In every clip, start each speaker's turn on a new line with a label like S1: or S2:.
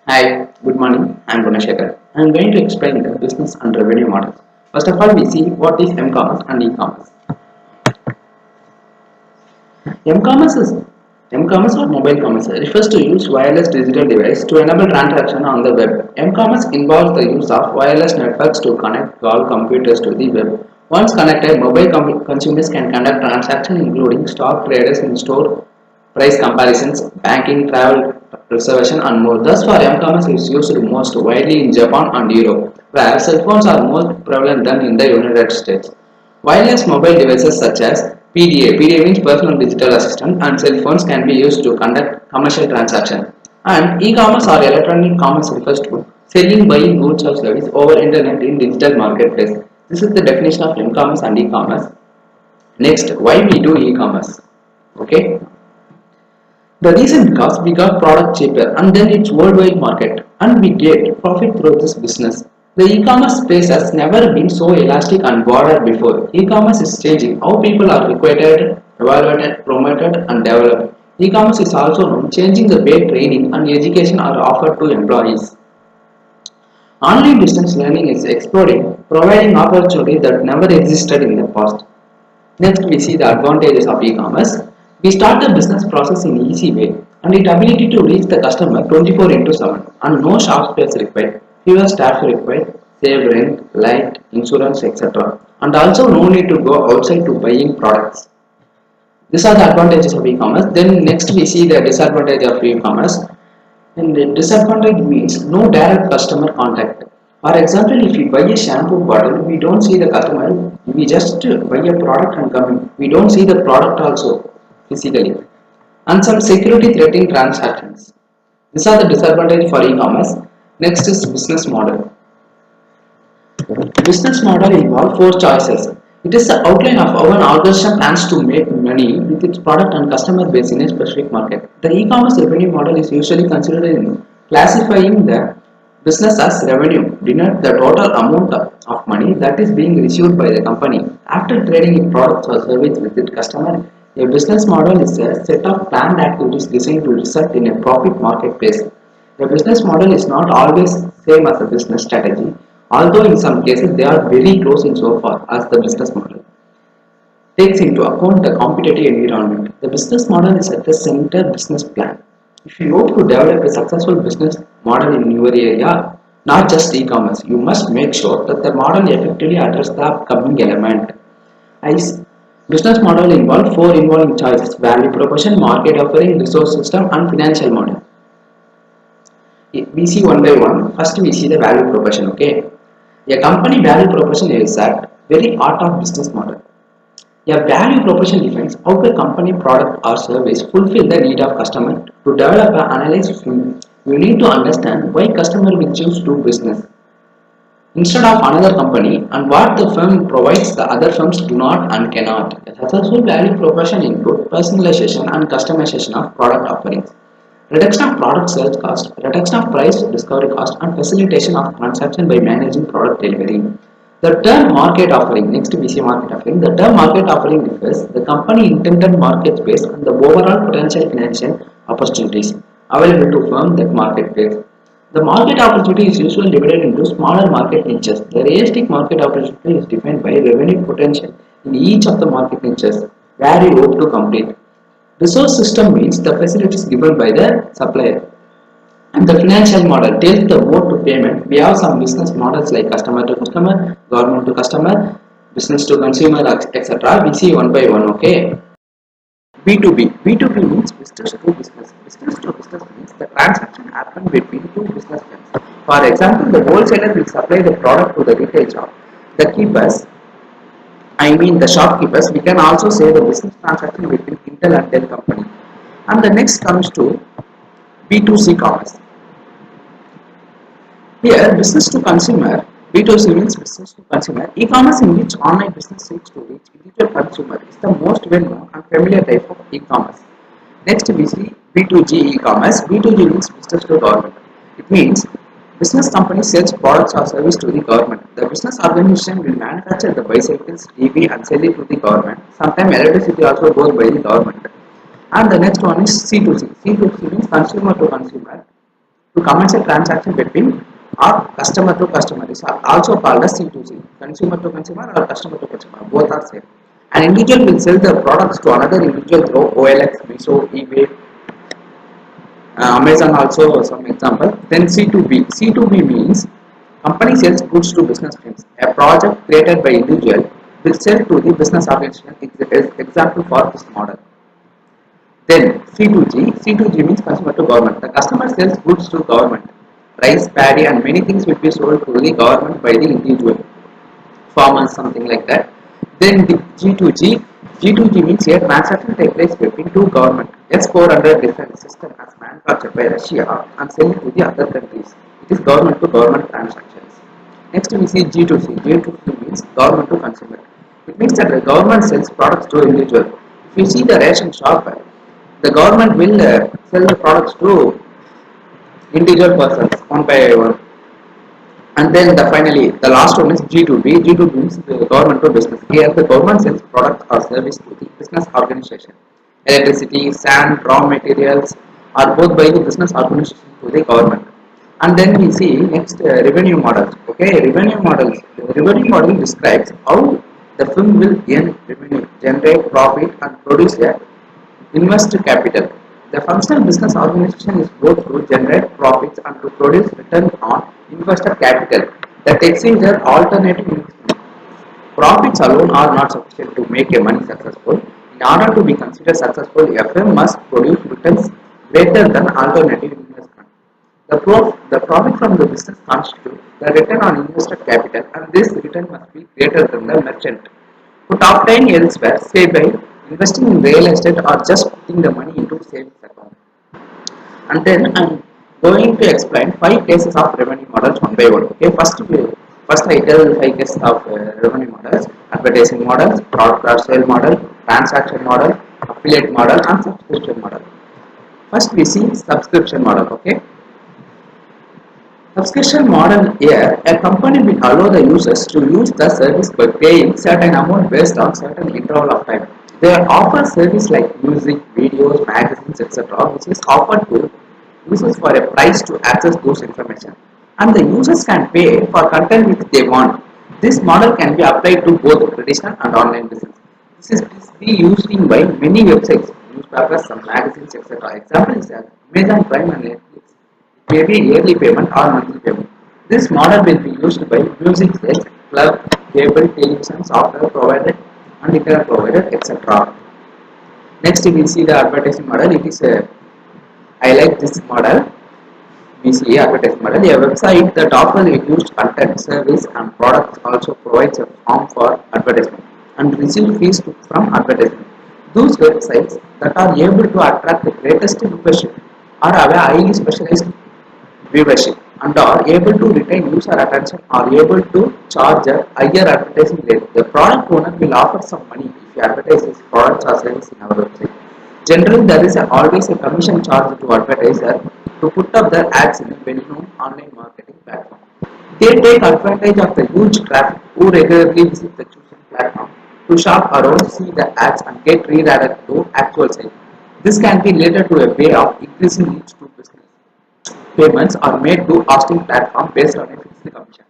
S1: Hi, good morning. I am Gunasekaran. I am going to explain the business and revenue models. First of all, we see what is Mcommerce and e-commerce. Mcommerce is Mcommerce or mobile commerce refers to use wireless digital device to enable transaction on the web. Mcommerce involves the use of wireless networks to connect all computers to the web. Once connected, mobile consumers can conduct transactions including stock traders in store price comparisons, banking, travel reservation and more. Thus far, M-commerce is used most widely in Japan and Europe, where cell phones are more prevalent than in the United States. Wireless mobile devices such as PDA means personal digital assistant, and cell phones can be used to conduct commercial transactions. And e-commerce or electronic commerce refers to selling, buying goods or service over internet in digital marketplace. This is the definition of M-commerce and e-commerce. Next, why we do e-commerce? Okay. The reason because we got product cheaper and then it's worldwide market and we get profit through this business. The e-commerce space has never been so elastic and broader before. E-commerce is changing how people are recruited, evaluated, promoted and developed. E-commerce is also known changing the way training and education are offered to employees. Online distance learning is exploding, providing opportunities that never existed in the past. Next, we see the advantages of e-commerce. We start the business process in an easy way and its ability to reach the customer 24 into 7 and no shop space required, fewer staff required, save rent, light, insurance, etc. And also no need to go outside to buying products. These are the advantages of e-commerce. Then next we see the disadvantage of e-commerce. And the disadvantage means no direct customer contact. For example, if you buy a shampoo bottle, we don't see the customer. We just buy a product and come in. We don't see the product also physically. And some security threatening transactions. These are the disadvantages for e-commerce. Next is business model. Business model involves four choices. It is the outline of how an organization plans to make money with its product and customer base in a specific market. The e-commerce revenue model is usually considered in classifying the business as revenue, denote the total amount of money that is being received by the company after trading its products or service with its customer. A business model is a set of planned activities designed to result in a profit marketplace. The business model is not always same as a business strategy, although in some cases they are very close in so far as the business model takes into account the competitive environment. The business model is at the center business plan. If you hope to develop a successful business model in your area, not just e-commerce, you must make sure that the model effectively addresses the upcoming element. As business model involve four involving choices: value proposition, market offering, resource system, and financial model. We see one by one. First, we see the value proposition. Okay, a company value proposition is at very heart of business model. A value proposition defines how a company product or service fulfill the need of customer. To develop and analyze, you need to understand why customer will choose to do business instead of another company and what the firm provides the other firms do not and cannot. A successful value proposition includes personalization and customization of product offerings, reduction of product sales cost, reduction of price discovery cost, and facilitation of transaction by managing product delivery. The term market offering, next we see market offering. The term market offering refers the company intended market space and the overall potential financial opportunities available to firm that marketplace. The market opportunity is usually divided into smaller market niches. The realistic market opportunity is defined by revenue potential in each of the market niches where you hope to complete. Resource system means the facilities given by the supplier. And the financial model tells the mode to payment. We have some business models like customer to customer, government to customer, business to consumer, etc. We see one by one. Okay. B2B. B2B means business to business. Business to business means the transaction happens between two business firms. For example, the wholesaler will supply the product to the retail shop. The keepers, the shopkeepers, we can also say the business transaction between Intel and Dell company. And the next comes to B2C commerce. Here, business to consumer, B2C means business to consumer, e-commerce in which online business seeks to reach individual consumer is the most well-known and familiar type of e-commerce. Next, we see B2G e-commerce. B2G means business to government. It means business company sells products or service to the government. The business organization will manufacture the bicycles, TV and sell it to the government. Sometimes electricity also goes by the government. And the next one is C2C. C2C means consumer to consumer. to commence a transaction between or customer to customer is also called as C2C, consumer to consumer or customer to customer, both are same. An individual will sell the products to another individual through OLX, Miso, eBay, Amazon also some example. Then C2B. C2B means company sells goods to business firms. A project created by individual will sell to the business organization. Example for this model. Then C2G. C2G means consumer to government. The customer sells goods to government. Rice, paddy, and many things will be sold to the government by the individual farmers, something like that. Then the G2G. G2G means here transaction takes place between two government. S-400 defense system as manufactured by Russia and sell it to the other countries. It is government to government transactions. Next we see G2C. G2C means government to consumer. It means that the government sells products to individual. If you see the ration shop, the government will sell the products to individual persons one by one. And then finally, the last one is G2B. G2B means the government to business. Here, the government sells products or service to the business organization. Electricity, sand, raw materials are both by the business organization to the government. And then we see next revenue models. Okay, revenue models. The revenue model describes how the firm will earn revenue, generate profit, and produce a investor capital. The functional business organization is both to generate profits and to produce return on investor capital that exceeds their alternative investment. Profits alone are not sufficient to make a money successful. In order to be considered successful, a firm must produce returns greater than alternative investment. The profit from the business constitutes the return on invested capital, and this return must be greater than the merchant could obtain elsewhere, say by investing in real estate or just putting the money into savings account. And then I'm going to explain 5 cases of revenue models one by one. Okay, first I tell 5 cases of revenue models: advertising models, product or sale model, transaction model, affiliate model, and subscription model. First we see subscription model. Okay, subscription model here, a company will allow the users to use the service by paying certain amount based on certain interval of time. They offer service like music, videos, magazines, etc., which is offered to users for a price to access those information. And the users can pay for content which they want. This model can be applied to both traditional and online business. This is be used in by many websites, newspapers, some magazines, etc. Example is Amazon Prime and Netflix may be yearly payment or monthly payment. This model will be used by music sales, club, cable, television, software provider, and internet provider, etc. Next, we see the advertising model. It is I like this model. We see advertising model. A website that offers a used content, service, and products also provides a form for advertisement and receive fees from advertisement. Those websites that are able to attract the greatest viewership are have a highly specialized viewership and are able to retain user attention are able to charge a higher advertising rate. The product owner will offer some money if he advertises products or services in our website. Generally, there is always a commission charge to advertiser to put up their ads in a well-known online marketing platform. They take advantage of the huge traffic who regularly visit the chosen platform to shop around, see the ads, and get redirected to actual site. This can be later to a way of increasing reach to business. Payments are made to hosting platform based on a fixed commission.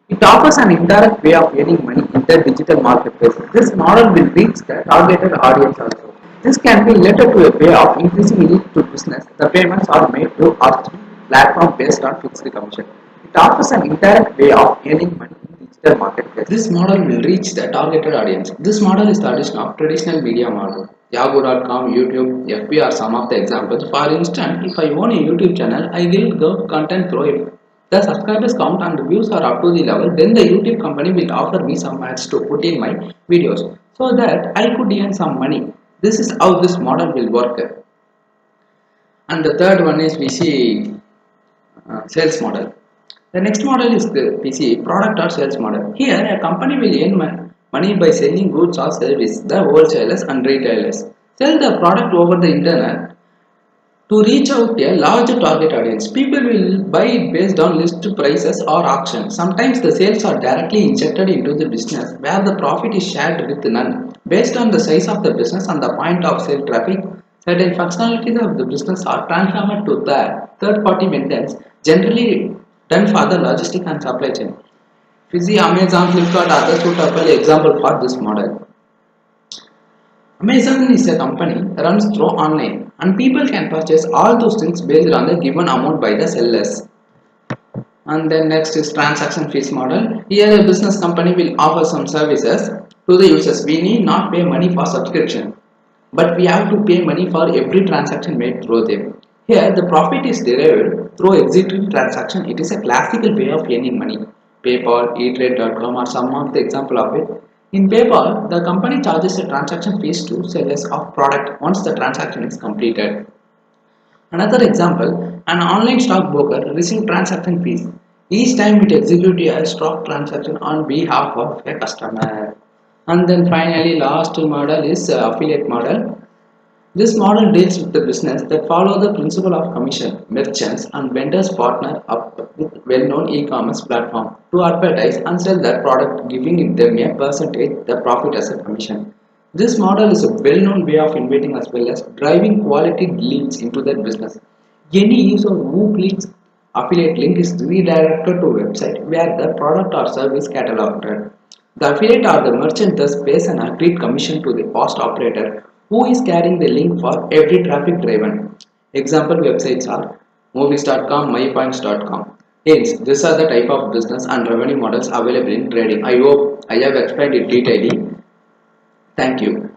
S1: It offers an indirect way of earning money in the digital marketplace. This model will reach the targeted audience also. This can be later to a way of increasing reach to business. The payments are made to hosting platform based on fixed commission. It offers an indirect way of earning money in digital marketplace. This model will reach the targeted audience. This model is the addition of traditional media model. Yahoo.com, YouTube, FB are some of the examples. For instance, if I own a YouTube channel, I will go content through it. The subscribers count and views are up to the level, then the YouTube company will offer me some ads to put in my videos so that I could earn some money. This is how this model will work. And the third one is we see sales model. The next model is the PC product or sales model. Here, a company will earn money by selling goods or service. The wholesalers and retailers sell the product over the internet to reach out a large target audience. People will buy it based on list prices or auction. Sometimes the sales are directly injected into the business where the profit is shared with none. Based on the size of the business and the point of sale traffic, certain functionalities of the business are transformed to that third party maintenance, generally done for the logistic and supply chain. If you see Amazon, Flipkart, others suitable example for this model. Amazon is a company runs through online and people can purchase all those things based on the given amount by the sellers. And then next is transaction fees model. Here a business company will offer some services to the users. We need not pay money for subscription, but we have to pay money for every transaction made through them. Here the profit is derived through executing transaction. It is a classical way of earning money. PayPal, eTrade.com are some of the example of it. In PayPal, the company charges a transaction fees to sellers of product once the transaction is completed. Another example, an online stockbroker receives transaction fees each time it executes a stock transaction on behalf of a customer. And then finally, last model is affiliate model. This model deals with the business that follow the principle of commission. Merchants and vendors partner up with well-known e-commerce platform to advertise and sell their product, giving them a percentage the profit as a commission. This model is a well-known way of innovating as well as driving quality leads into their business. Any user who clicks affiliate link is redirected to a website where the product or service cataloged. The affiliate or the merchant thus pays an agreed commission to the post operator who is carrying the link for every traffic driven. Example websites are movies.com, mypoints.com. Hence, these are the type of business and revenue models available in trading. I hope I have explained it detailedly. Thank you.